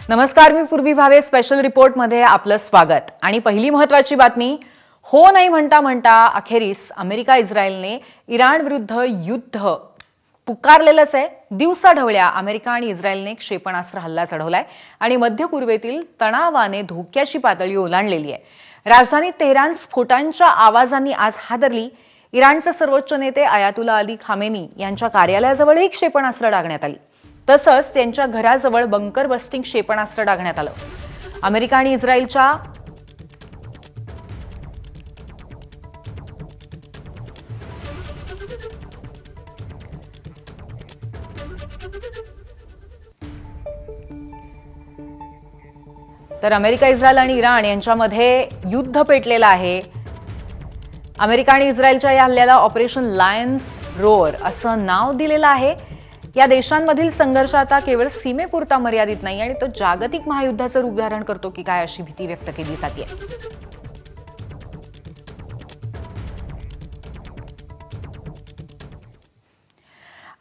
नमस्कार, मी पूर्वी भावे स्पेशल रिपोर्टमध्ये आपलं स्वागत। आणि पहिली महत्त्वाची बातमी, हो नाही म्हणता म्हणता अखेरीस अमेरिका इस्रायलने इराण विरुद्ध युद्ध पुकारलेलंच आहे। दिवसाढवळ्या अमेरिका आणि इस्रायलने क्षेपणास्त्र हल्ला चढवलाय आणि मध्य पूर्वेतील तणावाने धोक्याची पातळी ओलांडलेली आहे। राजधानी तेहरान स्फोटांच्या आवाजांनी आज हादरली। इराणचे सर्वोच्च नेते आयातुल्ला अली खामेनी यांच्या कार्यालयाजवळही क्षेपणास्त्र डागण्यात आली। तसंच त्यांच्या घराजवळ बंकर बस्टिंग क्षेपणास्त्र डागण्यात आलं। अमेरिका आणि इस्रायलच्या अमेरिका, इस्रायल आणि इराण यांच्यामध्ये युद्ध पेटलेलं आहे। अमेरिका आणि इस्रायलच्या या हल्ल्याला ऑपरेशन लायन्स रोअर असं नाव दिलेलं आहे। या देशांमधील संघर्ष आता केवळ सीमेपुरता मर्यादित नाही आणि तो जागतिक महायुद्धाचं रूप धारण करतो की काय अशी भीती व्यक्त केली जाते।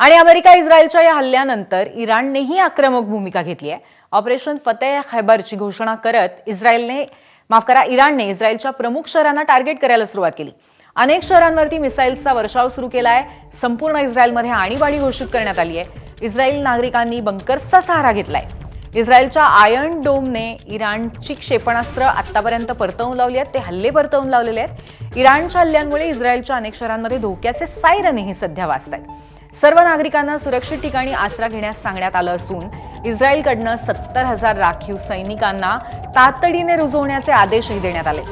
आणि अमेरिका इस्रायलच्या या हल्ल्यानंतर इराणनेही आक्रमक भूमिका घेतली आहे। ऑपरेशन फतेह खैबरची घोषणा करत इराणने इस्रायलच्या प्रमुख शहरांना टार्गेट करायला सुरुवात केली। अनेक शहरांवरती मिसाईल्सचा वर्षाव सुरू केलाय। संपूर्ण इस्रायलमध्ये आणीबाणी घोषित करण्यात आली आहे। इस्रायली नागरिकांनी बंकर्सचा सहारा घेतलाय। इस्रायलच्या आयर्न डोमने इराणची क्षेपणास्त्र आतापर्यंत परतवून लावली आहेत। ते हल्ले परतवून लावलेले आहेत। इराणच्या हल्ल्यांमुळे इस्रायलच्या अनेक शहरांमध्ये धोक्याचे सायरनही सध्या वाजतायत। सर्व नागरिकांना सुरक्षित ठिकाणी आसरा घेण्यास सांगण्यात आलं असून इस्रायलकडनं 70,000 राखीव सैनिकांना तातडीने रुजवण्याचे आदेशही देण्यात आले।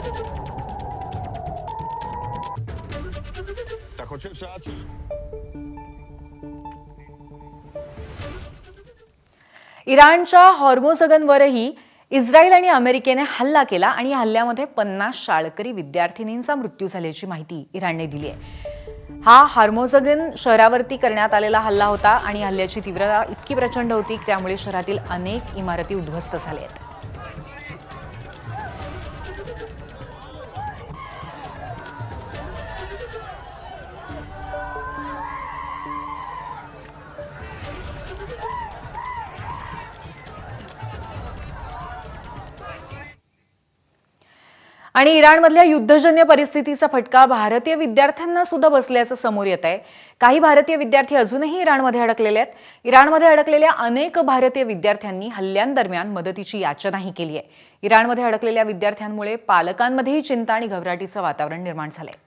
इराणच्या हॉर्मोझगनवरही इस्रायल आणि अमेरिकेने हल्ला केला आणि या हल्ल्यामध्ये 50 शाळकरी विद्यार्थिनींचा मृत्यू झाल्याची माहिती इराणने दिली आहे। हा हॉर्मोझगन शहरावरती करण्यात आलेला हल्ला होता आणि हल्ल्याची तीव्रता इतकी प्रचंड होती की त्यामुळे शहरातील अनेक इमारती उद्ध्वस्त झाल्या आहेत। आणि इराणमधल्या युद्धजन्य परिस्थितीचा फटका भारतीय विद्यार्थ्यांना सुद्धा बसल्याचं समोर येत आहे। काही भारतीय विद्यार्थी अजूनही इराणमध्ये अडकलेले आहेत। इराणमध्ये अडकलेल्या अनेक भारतीय विद्यार्थ्यांनी हल्ल्यादरम्यान मदतीची याचनाही केली आहे। इराणमध्ये अडकलेल्या विद्यार्थ्यांमुळे पालकांमध्येही चिंता आणि घबराटीचं वातावरण निर्माण झालंय।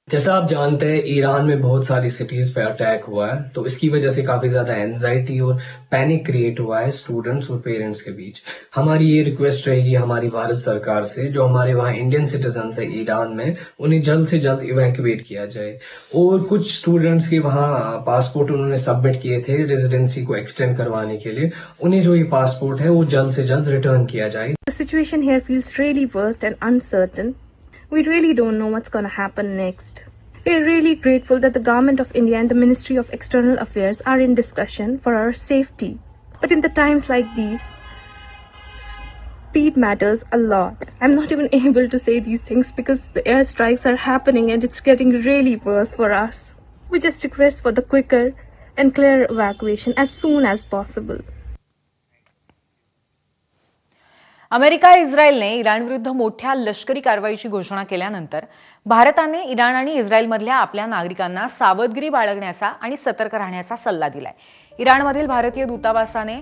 जैसा आप जानते हैं, ईरान में बहुत सारी सिटीज पे अटैक हुआ है, तो इसकी वजह से काफी ज्यादा एंजाइटी और पैनिक क्रिएट हुआ है स्टूडेंट्स और पेरेंट्स के बीच। हमारी ये रिक्वेस्ट रहेगी हमारी भारत सरकार से, जो हमारे वहाँ इंडियन सिटीजन्स है ईरान में, उन्हें जल्द से जल्द इवैक्यूएट किया जाए। और कुछ स्टूडेंट्स के वहाँ पासपोर्ट उन्होंने सबमिट किए थे रेजिडेंसी को एक्सटेंड करवाने के लिए, उन्हें जो ये पासपोर्ट है वो जल्द से जल्द रिटर्न किया जाए। The situation here feels really worst and uncertain. We really don't know what's going to happen next. We're really grateful that the Government of India and the Ministry of External Affairs are in discussion for our safety. But in the times like these, speed matters a lot. I'm not even able to say these things because the airstrikes are happening and it's getting really worse for us. We just request for the quicker and clear evacuation as soon as possible. America इस्रायलने इराणविरुद्ध मोठ्या लष्करी कारवाईची घोषणा केल्यानंतर भारताने Iran आणि इस्रायलमधल्या आपल्या नागरिकांना सावधगिरी बाळगण्याचा आणि सतर्क राहण्याचा सल्ला दिलाय। इराणमधील भारतीय दूतावासाने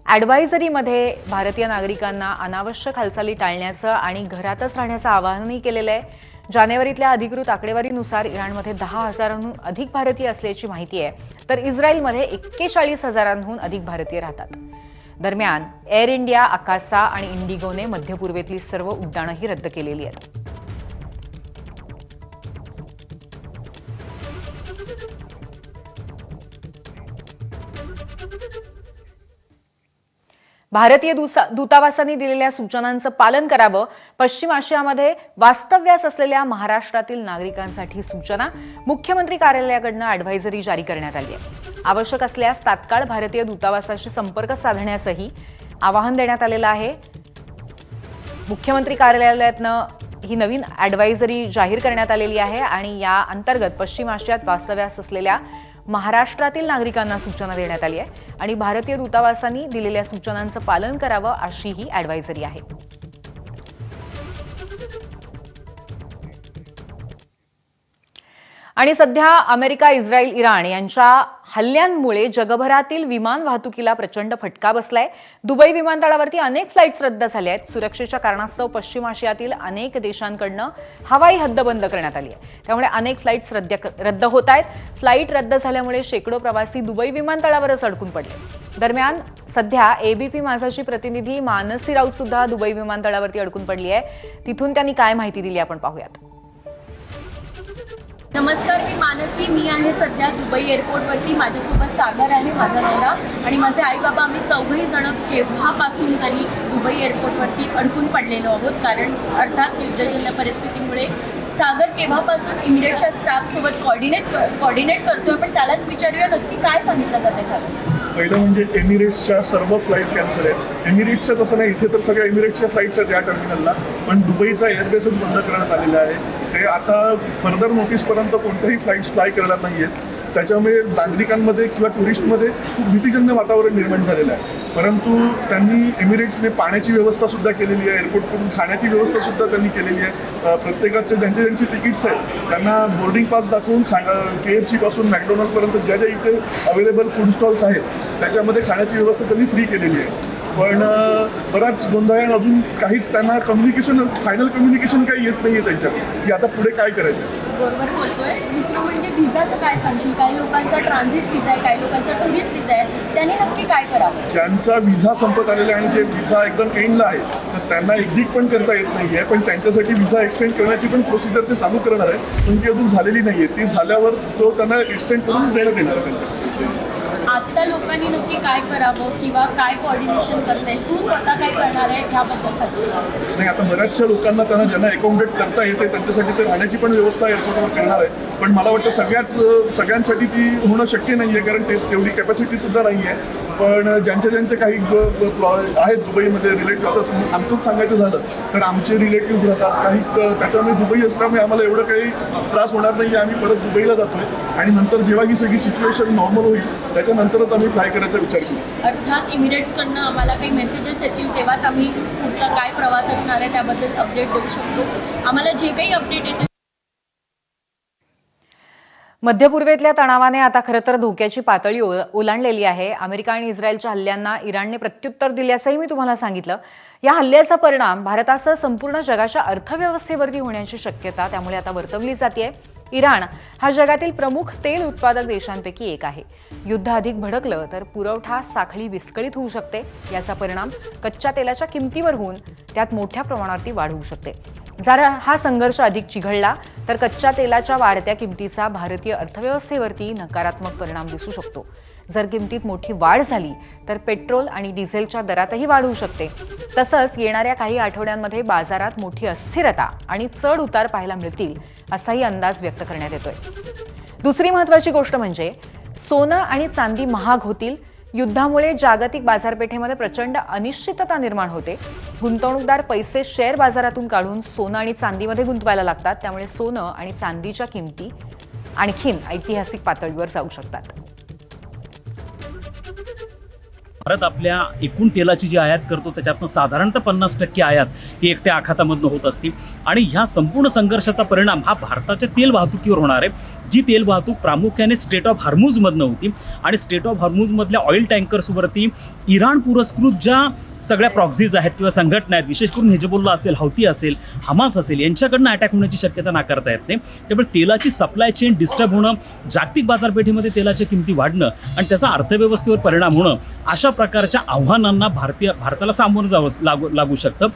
ॲडव्हायझरीमध्ये भारतीय नागरिकांना अनावश्यक हालचाली टाळण्याचं आणि घरातच राहण्याचं आवाहनही केलेलं आहे। जानेवारीतल्या अधिकृत आकडेवारीनुसार इराणमध्ये 10,000हून अधिक भारतीय असल्याची माहिती आहे, तर इस्रायलमध्ये 41,000हून अधिक भारतीय राहतात। दरम्यान एअर इंडिया, अकासा आणि इंडिगोने मध्य पूर्वेतील सर्व उड्डाणंही रद्द केलेली आहेत। भारतीय दूतावासांनी दिलेल्या सूचनांचं पालन करावं। पश्चिम आशियामध्ये वास्तव्यास असलेल्या महाराष्ट्रातील नागरिकांसाठी सूचना, मुख्यमंत्री कार्यालयाकडून ॲडव्हायझरी जारी करण्यात आली आहे। आवश्यक असल्यास तात्काळ भारतीय दूतावासाशी संपर्क साधण्याचंही आवाहन देण्यात आलेलं आहे। मुख्यमंत्री कार्यालयातनं ही नवीन ॲडव्हायझरी जाहीर करण्यात आलेली आहे आणि या अंतर्गत पश्चिम आशियात वास्तव्यास असलेल्या महाराष्ट्रातील नागरिकांना सूचना देण्यात आली आहे आणि भारतीय दूतावासांनी दिलेल्या सूचनांचं पालन करावं अशी ही ॲडव्हायझरी आहे. आणि सध्या अमेरिका, इस्रायल, इराण यांच्या हल्ल्यांमुळे जगभरातील विमान वाहतुकीला प्रचंड फटका बसलाय. दुबई विमानतळावरती अनेक फ्लाईट्स रद्द झाल्या आहेत. सुरक्षेच्या कारणास्तव पश्चिम आशियातील अनेक देशांकडनं हवाई हद्द बंद करण्यात आली आहे. त्यामुळे अनेक फ्लाईट्स रद्द होत आहेत. फ्लाईट रद्द झाल्यामुळे शेकडो प्रवासी दुबई विमानतळावरच अडकून पडले. दरम्यान सध्या एबीपी माझाची प्रतिनिधी मानसी राऊत सुद्धा दुबई विमानतळावरती अडकून पडली आहे. तिथून त्यांनी काय माहिती दिली आपण पाहूयात. नमस्कार, मी मानसी. मी आहे सध्या दुबई एअरपोर्टवरती. माझ्यासोबत सागर आहे, माझा नवरा आणि माझे आई बाबा. आम्ही चौघही जण केव्हापासून तरी दुबई एअरपोर्टवरती अडकून पडलेलो आहोत, कारण अर्थात युद्धजन्य परिस्थितीमुळे. सागर केव्हापासून इमिरेट्सच्या स्टाफसोबत कॉर्डिनेट करतोय, पण त्यालाच विचारूया नक्की काय सांगितलं जाते खरं. पहिलं म्हणजे एमिरेट्सच्या सर्व फ्लाईट कॅन्सल आहेत. एमिरेट्सच्या तसं नाही, इथे तर सगळ्या एमिरेट्सच्या फ्लाईट्स आहेत या टर्मिनलला, पण दुबईचा एअरबेसच बंद करण्यात आलेला आहे. ते आता फर्दर नोटीसपर्यंत कोणत्याही फ्लाईट्स फ्लाय करणार नाही आहेत. त्याच्यामुळे नागरिकांमध्ये किंवा टुरिस्टमध्ये खूप भीतीजन्य वातावरण निर्माण झालेलं आहे. परंतु त्यांनी एमिरेट्सने पाण्याची व्यवस्था सुद्धा केलेली आहे, एअरपोर्टकडून खाण्याची व्यवस्था सुद्धा त्यांनी केलेली आहे. प्रत्येकाचे ज्यांची तिकीट्स आहेत त्यांना बोर्डिंग पास दाखवून KFC पासून मॅकडोनल्डपर्यंत ज्या ज्या इथे अवेलेबल फूड स्टॉल्स आहेत त्याच्यामध्ये खाण्याची व्यवस्था त्यांनी फ्री केलेली आहे. पण बराच गोंधळ आहे. अजून काहीच त्यांना फायनल कम्युनिकेशन काही येत नाहीये त्यांच्यात की आता पुढे काय करायचं. बरोबर बोलतोय. दुसरं म्हणजे व्हिसाचं काय सांगशील? काही लोकांचा ट्रान्झिट व्हिसा आहे, काही लोकांचा टुरिस्ट व्हिसा आहे, त्यांनी नक्की काय करावं? ज्यांचा व्हिसा संपत आलेला आहे आणि जे व्हिसा एकदम एंडला आहे तर त्यांना एक्झिट पण करता येत नाहीये. पण त्यांच्यासाठी व्हिसा एक्सटेंड करण्याची पण प्रोसिजर ते चालू करणार आहे, पण ती अजून झालेली नाहीये. ती झाल्यावर तो त्यांना एक्सटेंड करून देण्यात येणार आहे त्यांच्या. आता लोकांनी नक्की काय करावं किंवा काय कोऑर्डिनेशन करता येईल? तू स्वतः काय करणार आहे ह्याबद्दल सांग. नाही, आता बऱ्याचशा लोकांना ज्यांना अकोमोडेट करता येते त्यांच्यासाठी ते राहण्याची पण व्यवस्था एअरपोर्टवर करणार आहे. पण मला वाटतं सगळ्यांसाठी ती होणं शक्य नाहीये, कारण तेवढी कॅपॅसिटी सुद्धा नाहीये. पण ज्यांचे काही आहेत दुबईमध्ये रिलेटिव्ह, आता आमचंच सांगायचं झालं तर आमचे रिलेटिव्ह राहतात काही, त्याच्यामुळे दुबई असल्यामुळे आम्हाला एवढं काही त्रास होणार नाही. आम्ही परत दुबईला जातोय आणि नंतर जेव्हा ही सगळी सिच्युएशन नॉर्मल होईल त्याच्यानंतरच आम्ही फ्लाय करायचा विचार करू. अर्थात इमिरेट्सकडनं आम्हाला काही मेसेजेस येतील तेव्हाच आम्ही पुढचा काय प्रवास असणार आहे त्याबद्दल अपडेट देऊ शकतो. आम्हाला जे काही अपडेट येतील. मध्य पूर्वेतल्या तणावाने आता खरं तर धोक्याची पातळी ओलांडलेली आहे. अमेरिका आणि इस्रायलच्या हल्ल्यांना इराणने प्रत्युत्तर दिल्याचंही मी तुम्हाला सांगितलं. या हल्ल्याचा परिणाम भारतासह संपूर्ण जगाच्या अर्थव्यवस्थेवरती होण्याची शक्यता त्यामुळे आता वर्तवली जाते. इराण हा जगातील प्रमुख तेल उत्पादक देशांपैकी एक आहे. युद्ध अधिक भडकलं तर पुरवठा साखळी विस्कळीत होऊ शकते. याचा परिणाम कच्च्या तेलाच्या किमतीवर होऊन त्यात मोठ्या प्रमाणावरती वाढ होऊ शकते. जर हा संघर्ष अधिक चिघळला तर कच्च्या तेलाच्या वाढत्या किमतीचा भारतीय अर्थव्यवस्थेवरती नकारात्मक परिणाम दिसू शकतो. जर किमतीत मोठी वाढ झाली तर पेट्रोल आणि डिझेलच्या दरातही वाढ होऊ शकते. तसंच येणाऱ्या काही आठवड्यांमध्ये बाजारात मोठी अस्थिरता आणि चढ उतार पाहायला मिळतील असाही अंदाज व्यक्त करण्यात येतोय. दुसरी महत्त्वाची गोष्ट म्हणजे सोनं आणि चांदी महाग होतील. युद्धामुळे जागतिक बाजारपेठेमध्ये प्रचंड अनिश्चितता निर्माण होते. गुंतवणूकदार पैसे शेअर बाजारातून काढून सोनं आणि चांदीमध्ये गुंतवायला लागतात. त्यामुळे सोनं आणि चांदीच्या किमती आणखीन ऐतिहासिक पातळीवर जाऊ शकतात. भारत आपल्या एकूण तेलाची जी आयात करतो त्याच्यातनं साधारणतः 50% आयात ही एकट्या आखातामधनं होत असते. आणि ह्या संपूर्ण संघर्षाचा परिणाम हा भारताच्या तेल वाहतुकीवर होणार आहे. जी तेल वाहतूक प्रामुख्याने स्ट्रेट ऑफ हॉर्मुझमधनं होती आणि स्ट्रेट ऑफ हॉर्मुझमधल्या ऑइल टँकर्सवरती इराण पुरस्कृत ज्या सगळ्या प्रॉक्सीज आहेत किंवा संघटना आहेत, विशेष करून हिजबुल्ला असेल, हौती असेल, हमास असेल, यांच्याकडनं अटॅक होण्याची शक्यता नाकारता येत नाही. त्यामुळे तेलाची सप्लाय चेन डिस्टर्ब होणं, जागतिक बाजारपेठेमध्ये तेलाच्या किमती वाढणं आणि त्याचा अर्थव्यवस्थेवर परिणाम होणं, अशा प्रकारच्या आव्हानांना भारताला सामोरं जावं लागू शकतं.